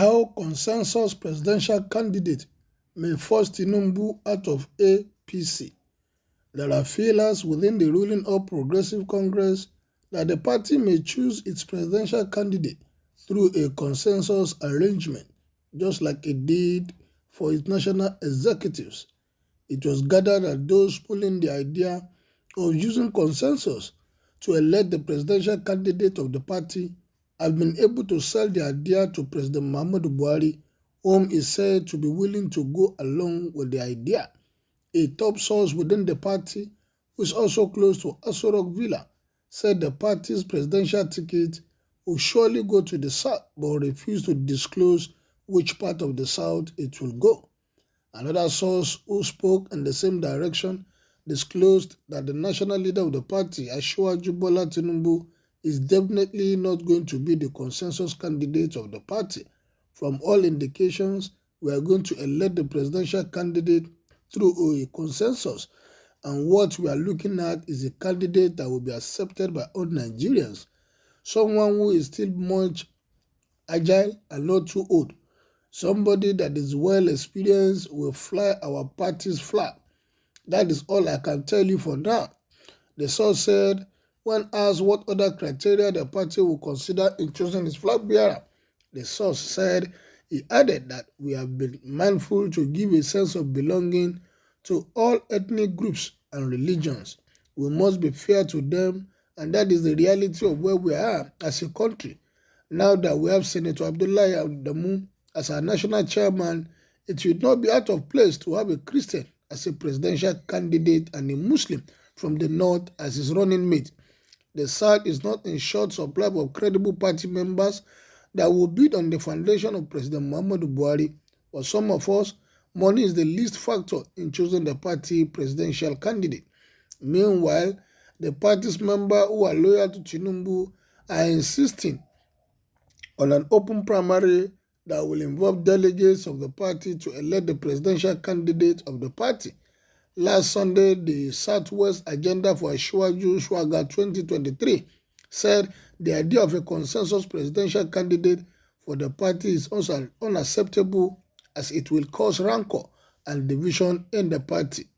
How consensus presidential candidate may force Tinubu out of APC. There are feelers within the ruling All Progressive Congress that the party may choose its presidential candidate through a consensus arrangement, just like it did for its national executives. It was gathered that those pulling the idea of using consensus to elect the presidential candidate of the party have been able to sell the idea to President Muhammadu Buhari, whom is said to be willing to go along with the idea. A top source within the party, who is also close to Aso Rock Villa, said the party's presidential ticket will surely go to the south, but refused to disclose which part of the south it will go. Another source who spoke in the same direction disclosed that the national leader of the party, Asiwaju Bola Tinubu, is definitely not going to be the consensus candidate of the party. From all indications, we are going to elect the presidential candidate through a consensus, and what we are looking at is a candidate that will be accepted by all Nigerians, someone who is still much agile and not too old, somebody that is well experienced will fly our party's flag. That is all I can tell you for now. The source said, when asked what other criteria the party will consider in choosing its flag bearer, the source said, he added that we have been mindful to give a sense of belonging to all ethnic groups and religions. We must be fair to them, and that is the reality of where we are as a country. Now that we have Senator Abdullahi Adamu as our national chairman, it should not be out of place to have a Christian as a presidential candidate and a Muslim from the north as his running mate. The South is not in short supply of credible party members that will build on the foundation of President Muhammadu Buhari. For some of us, money is the least factor in choosing the party presidential candidate. Meanwhile, the party's members who are loyal to Tinubu are insisting on an open primary that will involve delegates of the party to elect the presidential candidate of the party. Last Sunday, the Southwest Agenda for Asiwaju Swaga 2023 said the idea of a consensus presidential candidate for the party is also unacceptable as it will cause rancor and division in the party.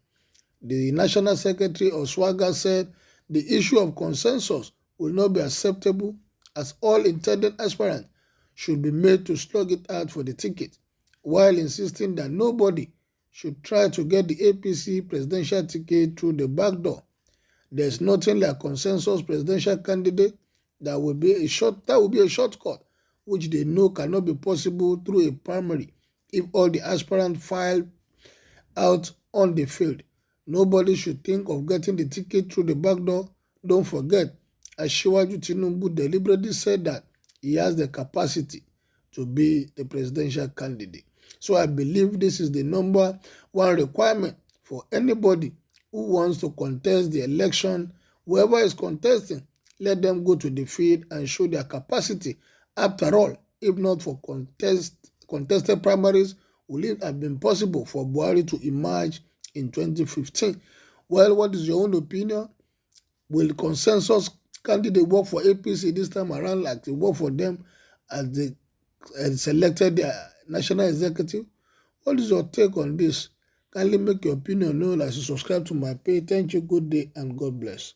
The National Secretary of Swaga said the issue of consensus will not be acceptable as all intended aspirants should be made to slug it out for the ticket, while insisting that nobody should try to get the APC presidential ticket through the back door. There is nothing like consensus presidential candidate that will be a shortcut, which they know cannot be possible through a primary if all the aspirants file out on the field. Nobody should think of getting the ticket through the back door. Don't forget, Asiwaju Tinubu deliberately said that he has the capacity to be the presidential candidate. So I believe this is the number one requirement for anybody who wants to contest the election. Whoever is contesting, let them go to the field and show their capacity. After all, if not for contested primaries, will it have been possible for Buhari to emerge in 2015? Well, what is your own opinion? Will consensus candidate work for APC this time around like they work for them as they selected their national executive? What is your take on this? Kindly make your opinion known as you subscribe to my page. Thank you, good day, and God bless.